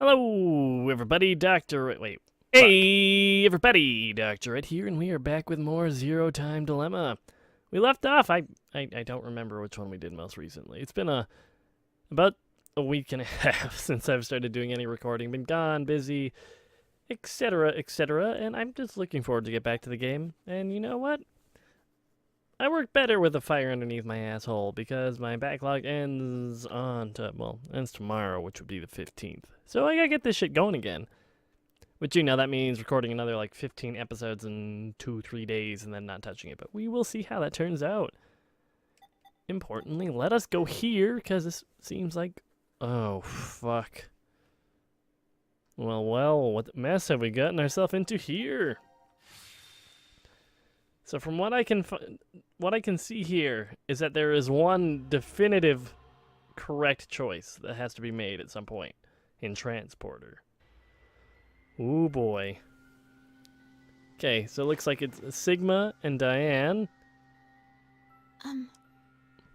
Hello, everybody, Wait. Hey, everybody, Dr. Ed here, and we are back with more Zero Time Dilemma. We left off, I don't remember which one we did most recently. It's been about a week and a half since I've started doing any recording. Been gone, busy, etc., and I'm just looking forward to get back to the game. And you know what? I work better with a fire underneath my asshole because my backlog ends ends tomorrow, which would be the 15th. So I gotta get this shit going again. Which, that means recording another, 15 episodes in 2-3 days and then not touching it. But we will see how that turns out. Importantly, let us go here, because this seems like... Oh, fuck. Well, what mess have we gotten ourselves into here? So from what I can see here is that there is one definitive correct choice that has to be made at some point in Transporter. Ooh boy. Okay, so it looks like it's Sigma and Diane.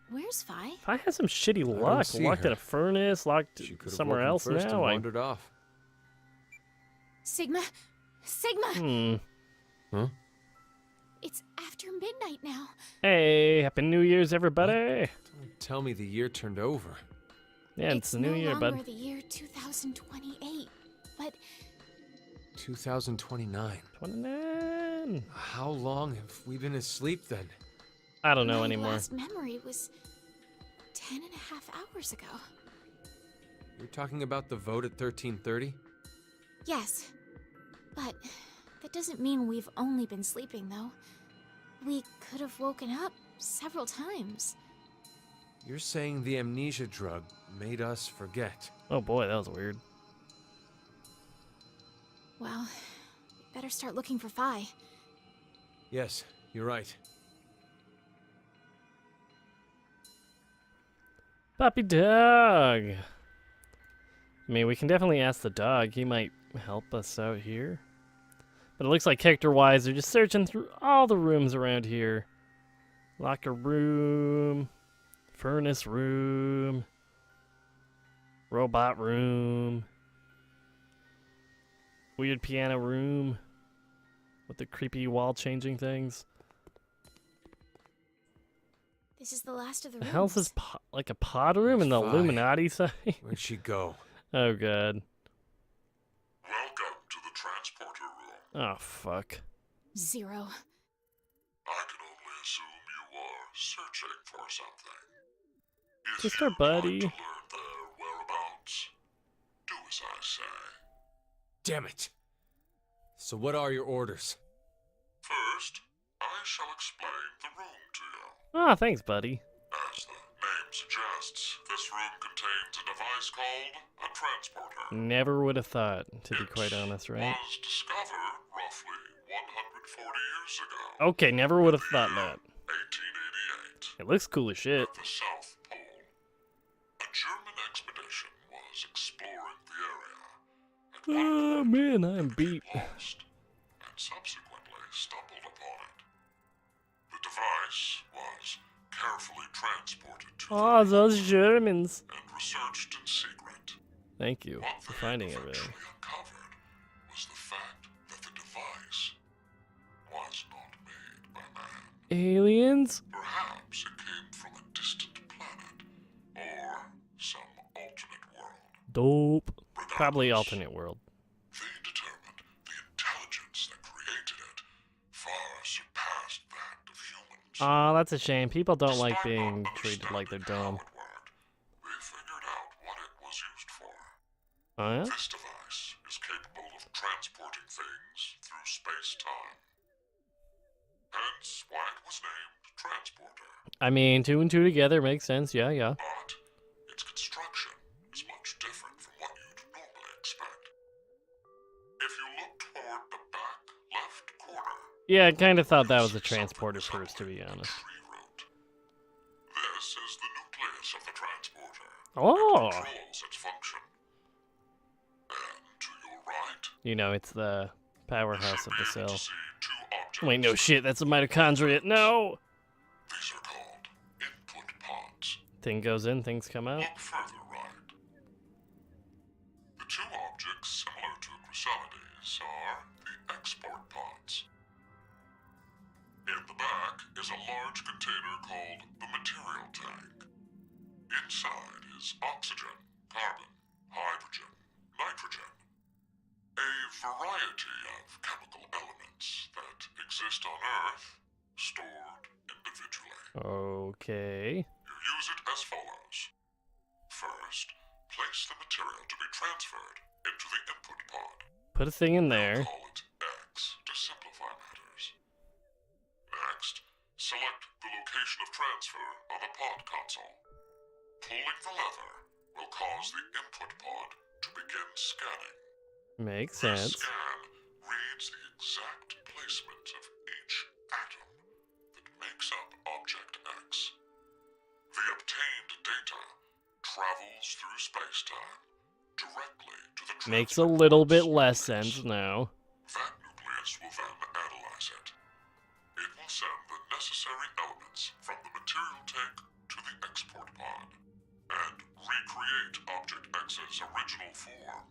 Where's Fi? Fi has some shitty luck. Locked in a furnace, locked somewhere else now. Wandered off. Sigma! Sigma! Huh? It's after midnight now. Hey, Happy New Year's, everybody! Don't tell me the year turned over. Yeah, it's the new year, bud. It's no longer the year 2028, but... 2029. 29. How long have we been asleep then? I don't know my anymore. last memory was 10 and a half hours ago. You're talking about the vote at 1330? Yes, but that doesn't mean we've only been sleeping, though. We could have woken up several times. You're saying the amnesia drug made us forget. Oh boy, that was weird. Well, we better start looking for Fi. Yes, you're right. Puppy dog! I mean, we can definitely ask the dog. He might help us out here. But it looks like character-wise, they're just searching through all the rooms around here. Locker room, furnace room, robot room, weird piano room with the creepy wall-changing things. This is the last of the The rooms. hell's this, like a pod room in the Fi. Illuminati side? Where'd she go? Oh, God. Welcome to the transporter room. Oh, fuck. Zero. I can only assume you are searching for something. If Just you'd our buddy. like to learn their whereabouts, do as I say. Damn it! So what are your orders? First, I shall explain the room to you. Oh, thanks, buddy. As the name suggests, this room contains a device called a transporter. Never would have thought, to be quite honest, It right? was discovered roughly 140 years ago. Okay, never would have thought that. 1888. It looks cool as shit. At the South Pole. A German expedition was exploring the area. At one Oh, point, man, I'm it beat. became lost, and subsequently stumbled upon it. The device was carefully transported to Oh, the those Germans. and researched in secret. Thank you What for they finding eventually everything. uncovered was the fact that the device was not made by man. Aliens? Perhaps it came from a distant planet, or some alternate world. Dope. Probably Regardless, alternate world. they determined the intelligence that created it far surpassed that of humans. Aw, that's a shame. People don't like Despite being not treated like they're understanding dumb. how it worked, we figured out what it was used for. Oh, yeah? This device is capable of transporting things through space-time. Hence why it was named Transporter. I mean, 2 and 2 together makes sense. Yeah, yeah. But its construction is much different from what you'd normally expect. If you look toward the back left corner, Yeah, I kind of thought that was you'll a see transporter something first, to be resembling a honest. tree root. This is the nucleus of the transporter. Oh! It controls its function. And to your right, It's the powerhouse of the you should be able cell. to see two objects. Wait, no shit, that's a mitochondria. No! These are called input pods. Thing goes in, things come out. Look further right. The two objects container called the material tank. Inside is oxygen, carbon, hydrogen, nitrogen, a variety of chemical elements that exist on Earth, stored individually. Okay. You use it as follows. First, place the material to be transferred into the input pod. Put a thing in there. Call it X to simplify matters. Next, select the location of transfer on the pod console. Pulling the lever will cause the input pod to begin scanning. Makes This sense. scan reads the exact placement of each atom that makes up Object X. The obtained data travels through space-time directly to the Makes a transfer little pod's bit less nucleus. sense now. That nucleus will then analyze it. It will send the necessary elements from the material tank to the export pod and recreate Object X's original form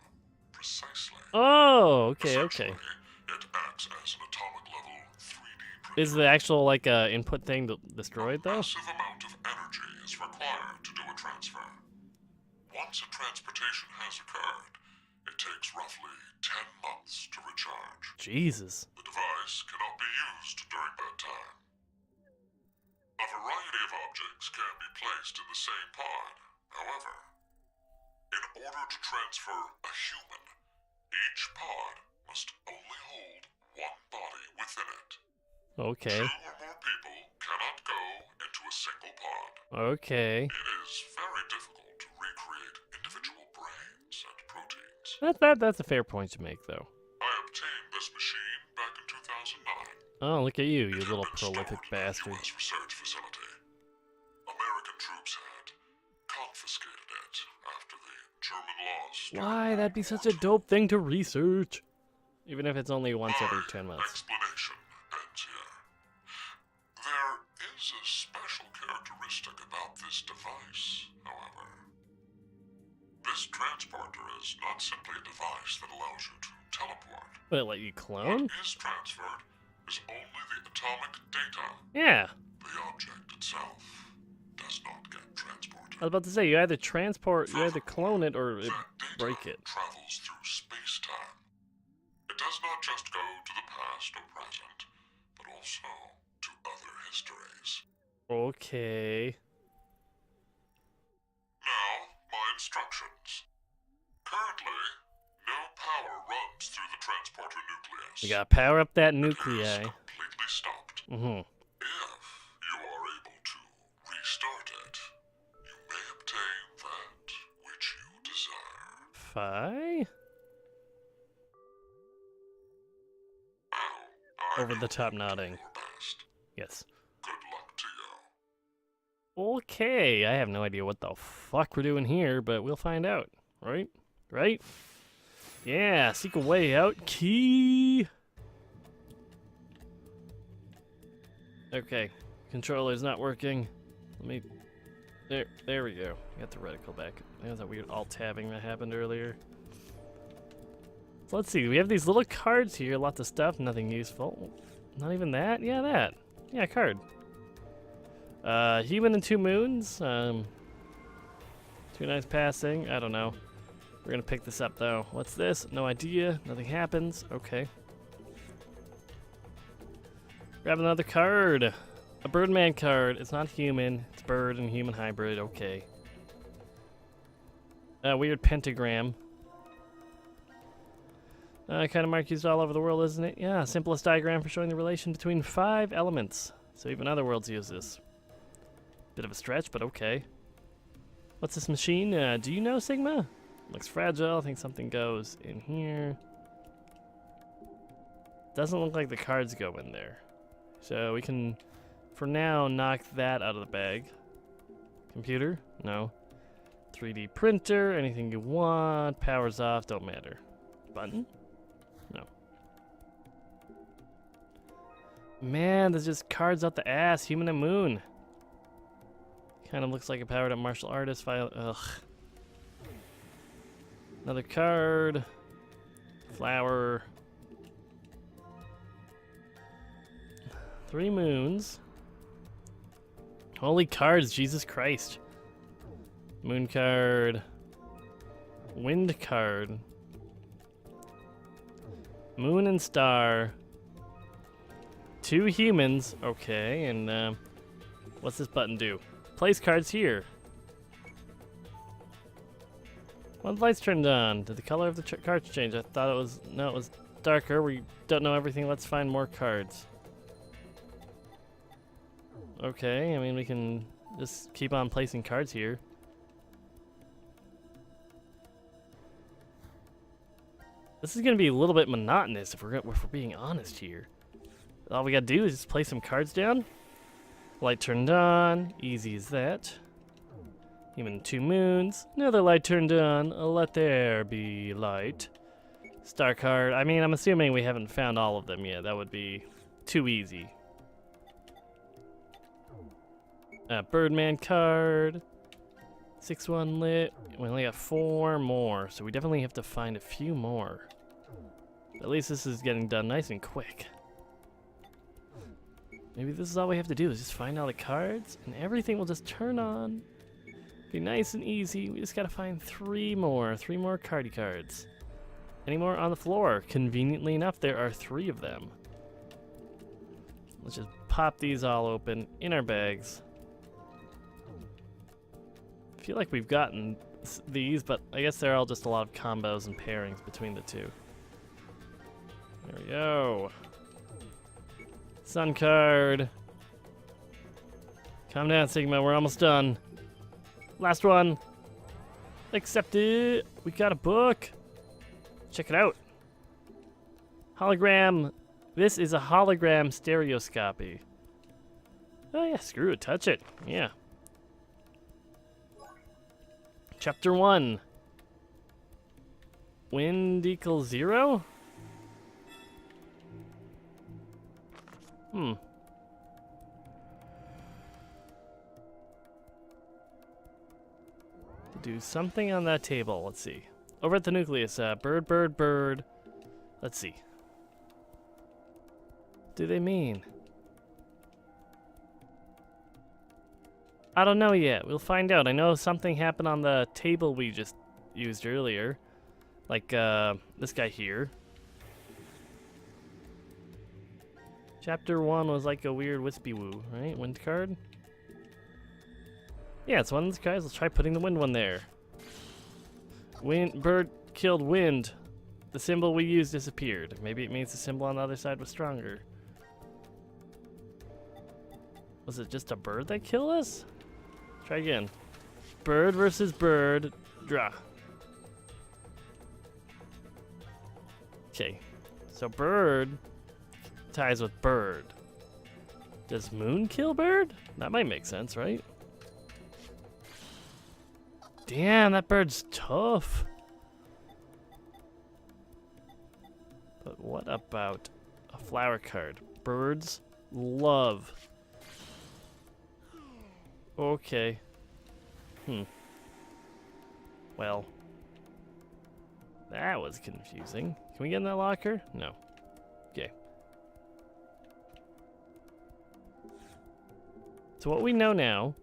precisely. Oh, okay. Essentially, it acts as an atomic-level 3D printer. Is the actual like input thing destroyed A though? massive amount of energy is required to do a transfer. Once a transportation has occurred, it takes roughly 10 months to recharge. Jesus. The device cannot be used during that time. A variety of objects can be placed in the same pod, however. In order to transfer a human, each pod must only hold one body within it. Okay. 2 or more people cannot go into a single pod. Okay. It is very difficult to recreate individual brains and proteins. That's a fair point to make though. I obtained this machine back in 2009. Oh, look at you, you It had little been prolific stored in a bastard. US research facility. American troops had confiscated it after the German loss. during Why? World That'd be War such a II. dope thing to research. Even if it's only once every My 10 months. explanation ends here. There is a special characteristic about this device, however. This transporter is not simply a device that allows you to teleport. Would it let you clone? What is transferred is only the atomic data. Yeah. The object itself does not get transported. I was about to say, you either clone it or That data break it. travels through space-time. It does not just go to the past or present, but also to other histories. Okay. Now, my instructions. Currently, no power runs through the transporter nucleus. We gotta power up that It is nuclei. completely stopped. Mm-hmm. If you are able to restart it, you may obtain that which you desire. Fi? Now, I Over the know top you will do nodding. your best. Yes. Good luck to you. Okay, I have no idea what the fuck we're doing here, but we'll find out. Right? Right? Yeah, seek a way out. Key! Okay, controller's not working. Let me... There we go. Got the reticle back. There's that weird alt-tabbing that happened earlier. So let's see, we have these little cards here, lots of stuff, nothing useful. Not even that? Yeah, that. Yeah, card. Human and 2 moons. 2 nights passing. I don't know. We're gonna pick this up though. What's this? No idea. Nothing happens. Okay. Grab another card. A Birdman card. It's not human. It's bird and human hybrid. Okay. Weird pentagram. Kind of mark used all over the world, isn't it? Yeah, simplest diagram for showing the relation between 5 elements. So even other worlds use this. Bit of a stretch, but okay. What's this machine? Do you know, Sigma? Looks fragile. I think something goes in here. Doesn't look like the cards go in there. So we can, for now, knock that out of the bag. Computer? No. 3D printer, anything you want. Powers off, don't matter. Button? No. Man, there's just cards out the ass. Human and Moon. Kind of looks like a powered up martial artist file. Ugh. Another card. Flower. 3 moons. Holy cards, Jesus Christ. Moon card. Wind card. Moon and star. 2 humans. Okay, and what's this button do? Place cards here. When the lights turned on, did the color of the cards change? I thought it was, no, it was darker. We don't know everything. Let's find more cards. Okay, I mean, we can just keep on placing cards here. This is going to be a little bit monotonous if we're being honest here. All we got to do is just place some cards down. Light turned on. Easy as that. Even 2 moons. Another light turned on. Let there be light. Star card. I mean, I'm assuming we haven't found all of them yet. That would be too easy. Birdman card. 6-1 lit. We only got 4 more, so we definitely have to find a few more. At least this is getting done nice and quick. Maybe this is all we have to do is just find all the cards, and everything will just turn on. Be nice and easy. We just gotta find 3 more. 3 more cardy cards. Any more on the floor? Conveniently enough, there are 3 of them. Let's just pop these all open in our bags. I feel like we've gotten these, but I guess they're all just a lot of combos and pairings between the 2. There we go. Sun card. Calm down, Sigma. We're almost done. Last one. Accept it. We got a book. Check it out. Hologram. This is a hologram stereoscopy. Oh yeah, screw it. Touch it. Yeah. Chapter 1. Wind equals 0? Do something on that table. Let's see. Over at the nucleus, bird, bird, bird. Let's see. What do they mean? I don't know yet. We'll find out. I know something happened on the table we just used earlier. Like, this guy here. Chapter 1 was like a weird wispy woo, right? Wind card? Yeah, it's one of these cards. Let's try putting the wind one there. Bird killed wind. The symbol we used disappeared. Maybe it means the symbol on the other side was stronger. Was it just a bird that killed us? Try again. Bird versus bird. Draw. Okay. So bird ties with bird. Does moon kill bird? That might make sense, right? Damn, that bird's tough. But what about a flower card? Birds love. Okay. Well. That was confusing. Can we get in that locker? No. Okay. So what we know now,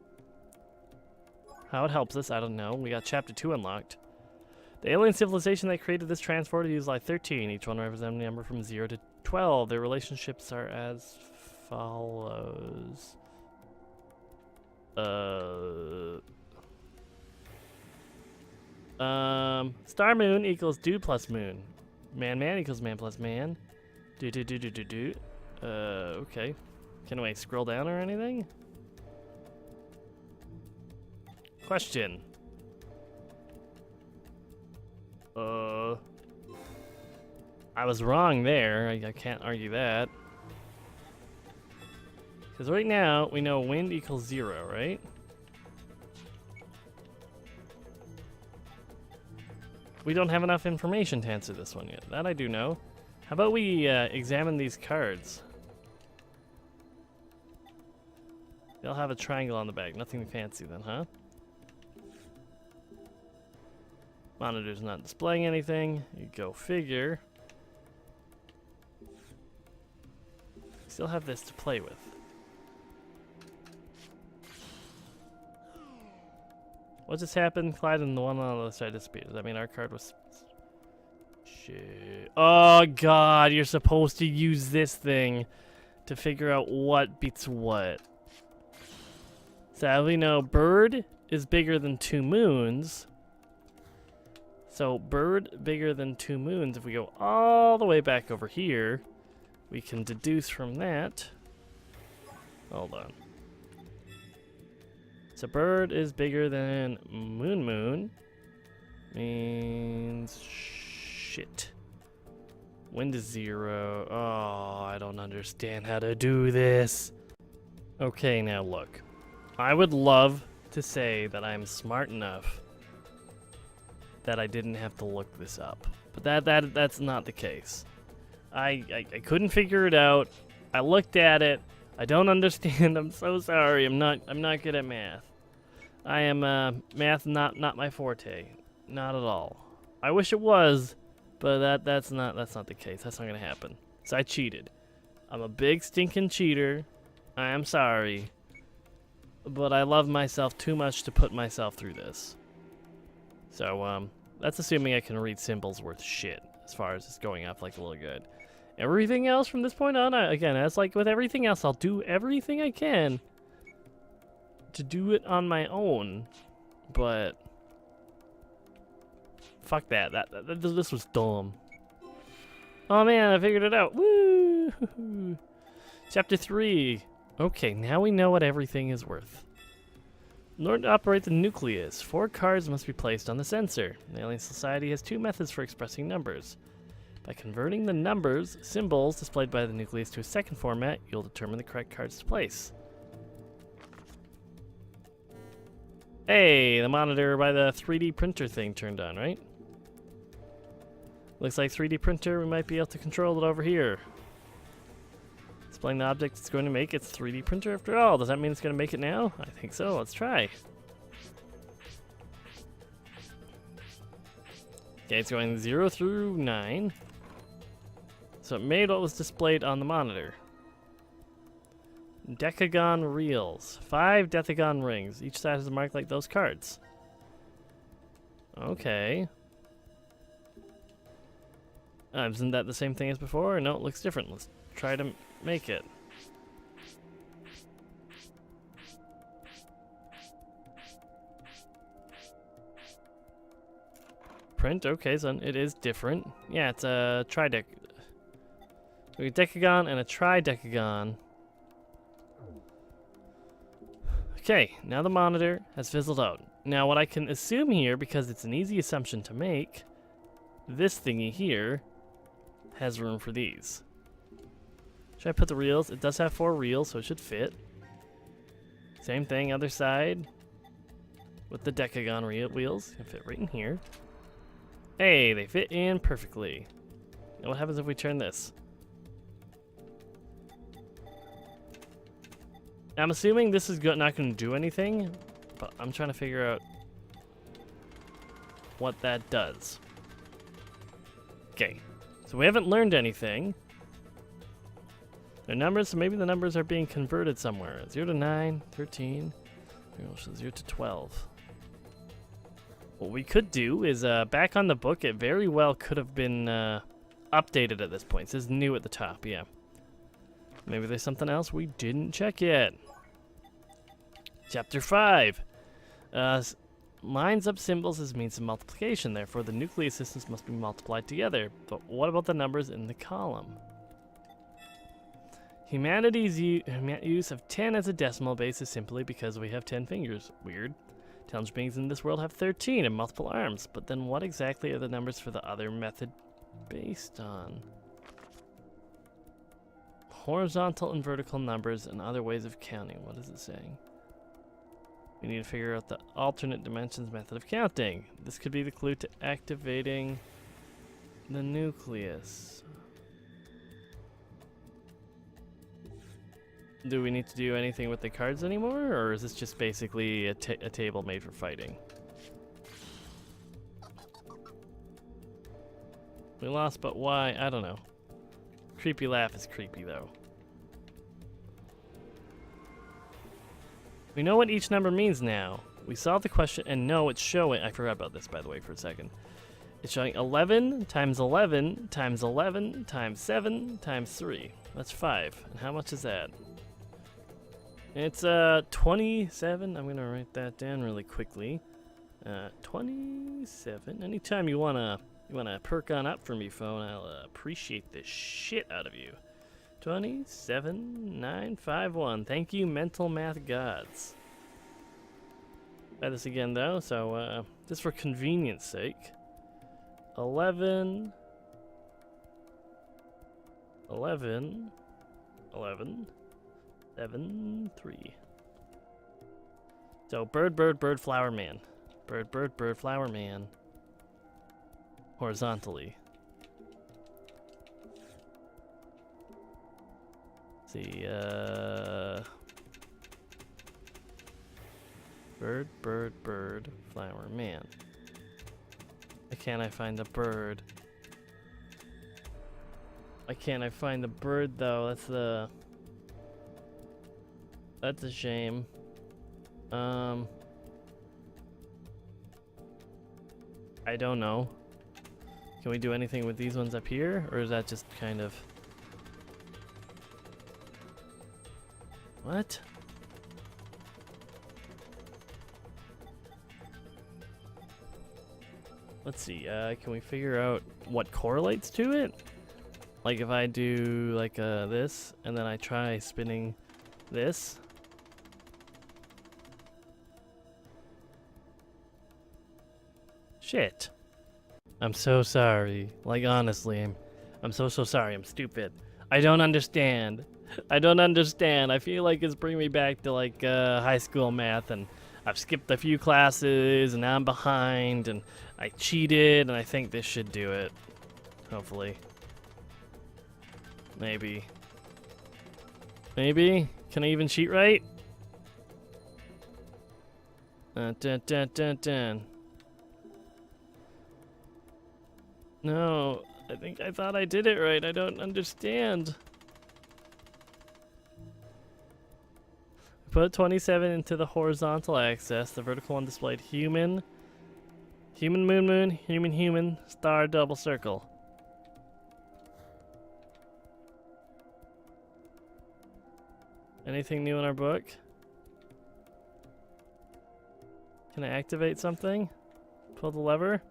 how it helps us, I don't know. We got chapter 2 unlocked. The alien civilization that created this transporter used like 13, each one representing a number from 0 to 12. Their relationships are as follows. Star moon equals dude plus moon. Man equals man plus man. Okay. Can I scroll down or anything? Question. I was wrong there. I can't argue that. Because right now, we know wind equals 0, right? We don't have enough information to answer this one yet. That I do know. How about we examine these cards? They'll have a triangle on the back. Nothing fancy then, huh? Monitor's not displaying anything. You go figure. Still have this to play with. What just happened? Clyde and the one on the other side disappeared. Does that mean our card was... Shit. Oh, God. You're supposed to use this thing to figure out what beats what. Sadly, no. Bird is bigger than 2 moons. So, bird bigger than 2 moons. If we go all the way back over here, we can deduce from that. Hold on. So, bird is bigger than moon. Means shit. Wind is 0. Oh, I don't understand how to do this. Okay, now look. I would love to say that I'm smart enough that I didn't have to look this up, but that's not the case. I couldn't figure it out. I looked at it. I don't understand. I'm so sorry. I'm not good at math. I am math not my forte. Not at all. I wish it was, but that's not the case. That's not gonna happen. So I cheated. I'm a big stinking cheater. I am sorry. But I love myself too much to put myself through this. So that's assuming I can read symbols worth shit as far as it's going up like a little good. Everything else from this point on, again, as like with everything else, I'll do everything I can to do it on my own, but fuck that. This was dumb. Oh man, I figured it out. Woo! Chapter 3. Okay, now we know what everything is worth. In order to operate the nucleus, 4 cards must be placed on the sensor. The Alien Society has 2 methods for expressing numbers. By converting the numbers, symbols displayed by the nucleus to a second format, you'll determine the correct cards to place. Hey, the monitor by the 3D printer thing turned on, right? Looks like 3D printer, we might be able to control it over here. Displaying the object it's going to make its 3D printer after all. Does that mean it's going to make it now? I think so. Let's try. Okay, it's going 0 through 9. So it made what was displayed on the monitor. Decagon reels. 5 decagon rings. Each side has a mark like those cards. Okay. Isn't that the same thing as before? No, it looks different. Let's try to make it. Print, okay, so it is different. Yeah, it's a tridec. We got decagon and a tridecagon. Okay, now the monitor has fizzled out. Now what I can assume here, because it's an easy assumption to make, this thingy here has room for these. Should I put the reels? It does have 4 reels, so it should fit. Same thing, other side. With the decagon wheels. Can fit right in here. Hey, they fit in perfectly. Now what happens if we turn this? I'm assuming this is not going to do anything, but I'm trying to figure out what that does. Okay, so we haven't learned anything. They're numbers, so maybe the numbers are being converted somewhere. 0 to 9, 13, 0 to 12. What we could do is, back on the book, it very well could have been updated at this point. It says new at the top, yeah. Maybe there's something else we didn't check yet. Chapter 5. Lines up symbols as means of multiplication, therefore the nucleus systems must be multiplied together. But what about the numbers in the column? Humanity's use of 10 as a decimal base is simply because we have 10 fingers. Weird. Intelligent beings in this world have 13 and multiple arms, but then what exactly are the numbers for the other method based on? Horizontal and vertical numbers and other ways of counting. What is it saying? We need to figure out the alternate dimensions method of counting. This could be the clue to activating the nucleus. Do we need to do anything with the cards anymore, or is this just basically a table made for fighting? We lost, but why? I don't know. Creepy laugh is creepy, though. We know what each number means now. We solved the question, and no, it's showing. I forgot about this, by the way, for a second. It's showing 11 times 11 times 11 times 7 times 3. That's 5. And how much is that? It's 27. I'm gonna write that down really quickly. 27. Anytime you wanna perk on up for me, phone, I'll appreciate the shit out of you. 27951. Thank you, mental math gods. Try this again though, so just for convenience sake. 11 11 11 7 3. So bird bird bird flower man. Bird bird bird flower man. Horizontally. Let's see, bird bird bird flower man. Why can't I find the bird? Why can't I find the bird though? That's a shame. I don't know. Can we do anything with these ones up here, or is that just kind of... What? Let's see, can we figure out what correlates to it? Like if I do like this, and then I try spinning this. Shit. I'm so sorry. Like honestly, I'm so sorry. I'm stupid. I don't understand. I don't understand. I feel like it's bringing me back to like high school math, and I've skipped a few classes and now I'm behind and I cheated, and I think this should do it. Hopefully. Maybe. Maybe? Can I even cheat right? Dun, dun, dun, dun. No, I thought I did it right. I don't understand. Put 27 into the horizontal axis. The vertical one displayed human, human moon moon, human human, star double circle. Anything new in our book? Can I activate something? Pull the lever?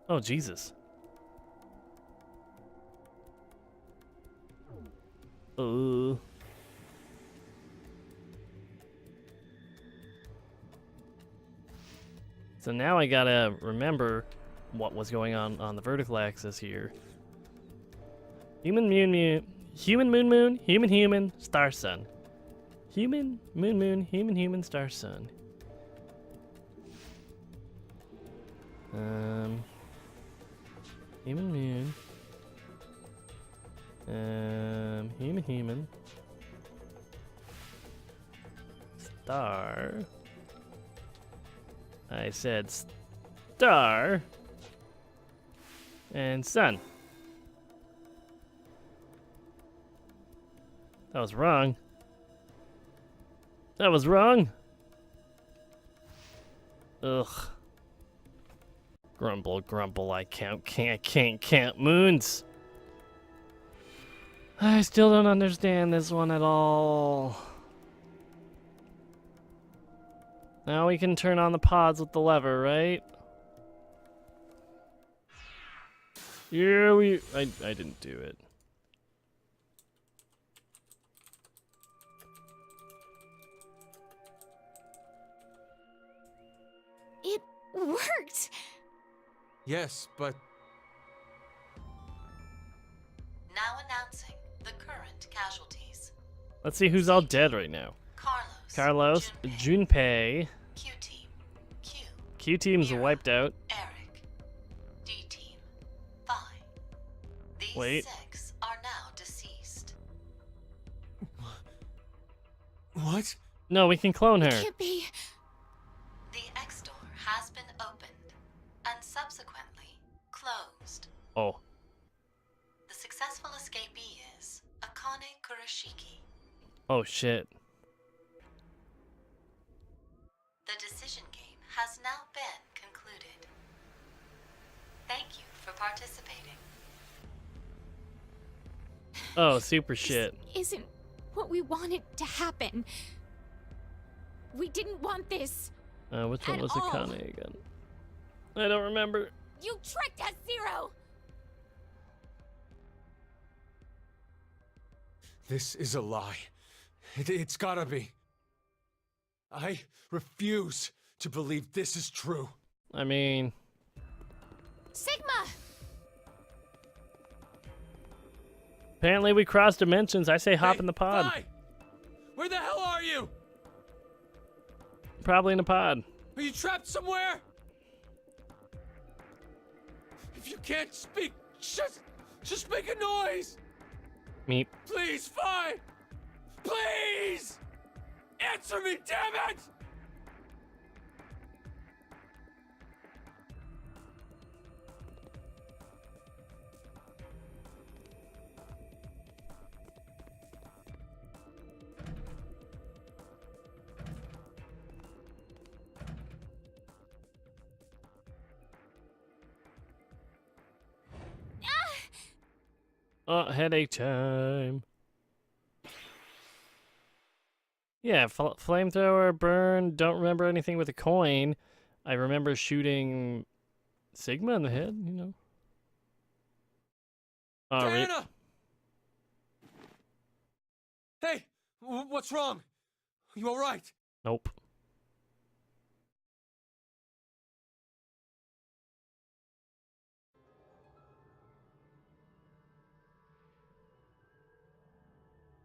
Oh, Jesus. Oh. So now I gotta remember what was going on the vertical axis here. Human moon moon, human moon moon, human human, star sun. Human moon moon, human human, star sun. Human moon. Human human. Star. I said star. And sun. That was wrong. That was wrong. Ugh. Grumble, grumble, I can't moons. I still don't understand this one at all. Now we can turn on the pods with the lever, right? Yeah, I didn't do it. It worked! Yes, but Now announcing the current casualties. Let's see who's all dead right now. Carlos, Junpei. Q Team, Q. Q Team's Mira, wiped out. Eric. D Team, Phi. These Wait. 6 are now deceased. what? No, we can clone her. Can't be. The X door has been opened and subsequently closed. Oh. The successful escapee is Akane Kurashiki. Oh shit. The decision game has now been concluded. Thank you for participating. Oh, super shit. This isn't what we wanted to happen. We didn't want this. Which one At was all. Akane again? I don't remember. You tricked us, Zero! This is a lie. It's gotta be. I refuse to believe this is true. I mean, Sigma! apparently we crossed dimensions. I say hop Hey, in the pod. Vi! Where the hell are you? Probably in a pod. Are you trapped somewhere? If you can't speak, just make a noise! Meep. Please, Vi! Please! Answer me, damn it! Oh, headache time. Yeah, flamethrower, burn, don't remember anything with a coin. I remember shooting Sigma in the head, you know. Oh, Diana! Hey, what's wrong? You all right? nope.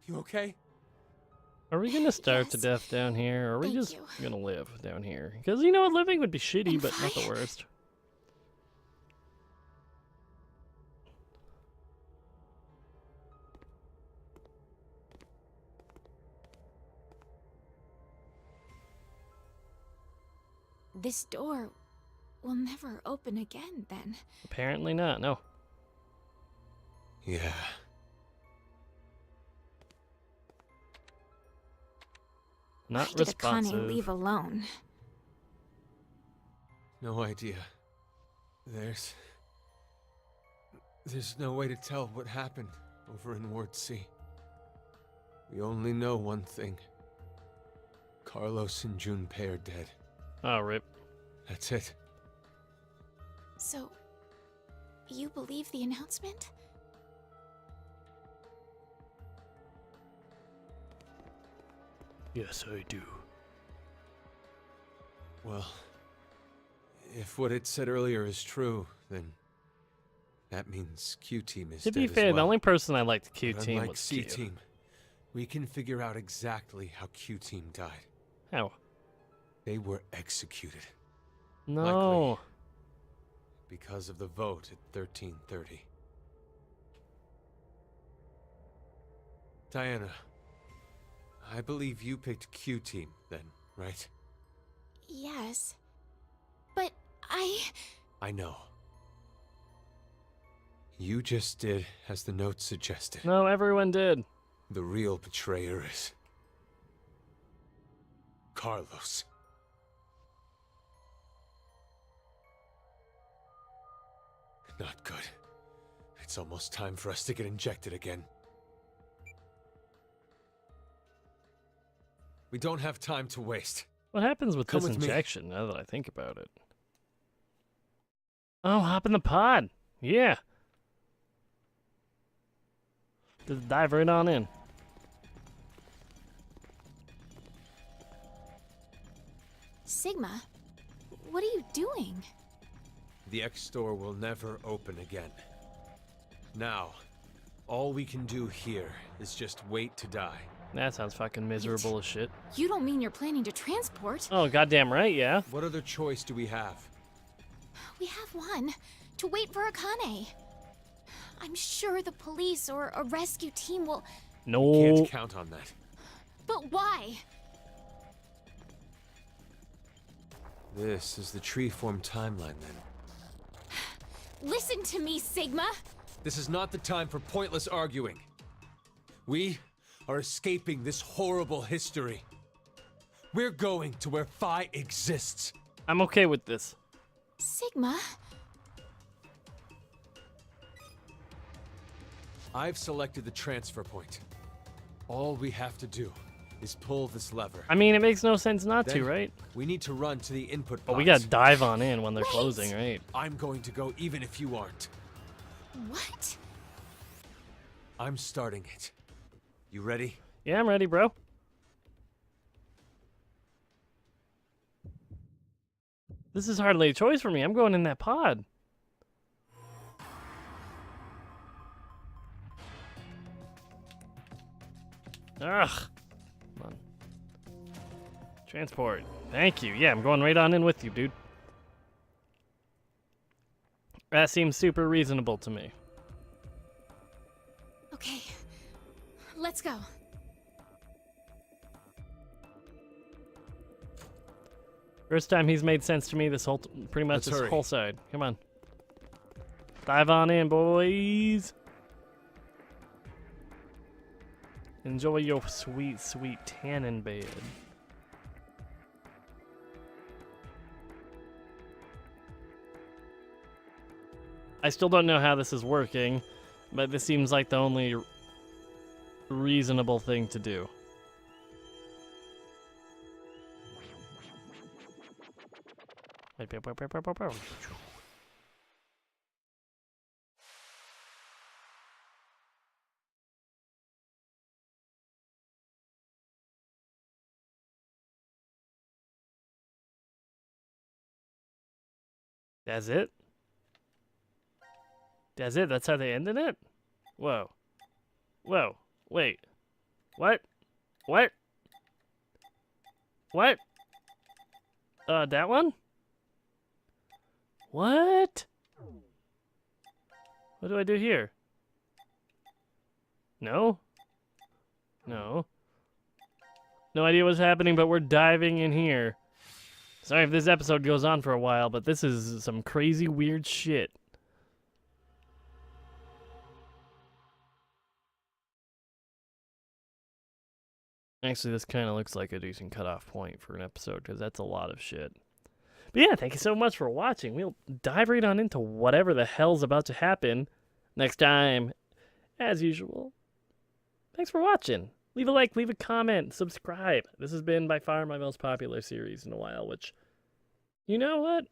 You okay? Are we gonna starve to Yes. death down here, or are we Thank just you. gonna live down here? Because, you know, living would be shitty, And but not the fire. worst. This door will never open again, then. Apparently not, no. Yeah. Not Why did Akane responsive. leave alone? No idea. There's no way to tell what happened over in Ward C. We only know one thing. Carlos and Junpei are dead. Oh, rip. That's it. So, you believe the announcement? Yes, I do. Well, if what it said earlier is true, then that means Q-Team is To dead be as fair, the well. only person I liked But Q-Team unlike was Q. C-Team, we can figure out exactly how Q-Team died. How? They were executed No. because of the vote at 1330. Diana, I believe you picked Q-Team then, right? Yes. But I know. You just did as the note suggested. No, everyone did. The real betrayer is Carlos. Not good. It's almost time for us to get injected again. We don't have time to waste. What happens with Come this with me. injection, now that I think about it? Oh, hop in the pod. Yeah. Just dive right on in. Sigma, what are you doing? The X-Store will never open again. Now, all we can do here is just wait to die. That sounds fucking miserable as shit. You don't mean you're planning to transport? Oh, goddamn right, yeah. What other choice do we have? We have one. To wait for Akane. I'm sure the police or a rescue team will... No. Can't count on that. But why? This is the tree-form timeline, then. Listen to me, Sigma. This is not the time for pointless arguing. We are escaping this horrible history. We're going to where Phi exists. I'm okay with this. Sigma? I've selected the transfer point. All we have to do is pull this lever. I mean, it makes no sense not to, Then right? We need to run to the input But we box. gotta dive on in when they're Wait. closing, right? I'm going to go even if you aren't. What? I'm starting it. You ready? Yeah, I'm ready, bro. This is hardly a choice for me. I'm going in that pod. Ugh. Come on. Transport. Thank you. Yeah, I'm going right on in with you, dude. That seems super reasonable to me. Okay. Let's go. First time he's made sense to me this whole, pretty much Let's this hurry. whole side. Come on. Dive on in, boys. Enjoy your sweet, sweet tannin bed. I still don't know how this is working, but this seems like the only reasonable thing to do. That's it? That's it? That's how they ended it? Whoa. Whoa. Wait. What? What? What? That one? What? What do I do here? No? No. No idea what's happening, but we're diving in here. Sorry if this episode goes on for a while, but this is some crazy weird shit. Actually, this kind of looks like a decent cutoff point for an episode, because that's a lot of shit. But yeah, thank you so much for watching. We'll dive right on into whatever the hell's about to happen next time, as usual. Thanks for watching. Leave a like, leave a comment, subscribe. This has been by far my most popular series in a while, which, you know what?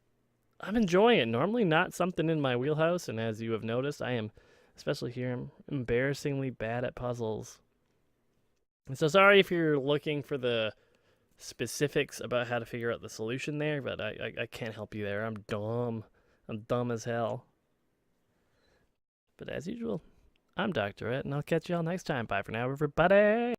I'm enjoying it. Normally not something in my wheelhouse, and as you have noticed, I am, especially here, I'm embarrassingly bad at puzzles. And so sorry if you're looking for the specifics about how to figure out the solution there, but I can't help you there. I'm dumb. I'm dumb as hell. But as usual, I'm Dr. Ed, and I'll catch you all next time. Bye for now, everybody.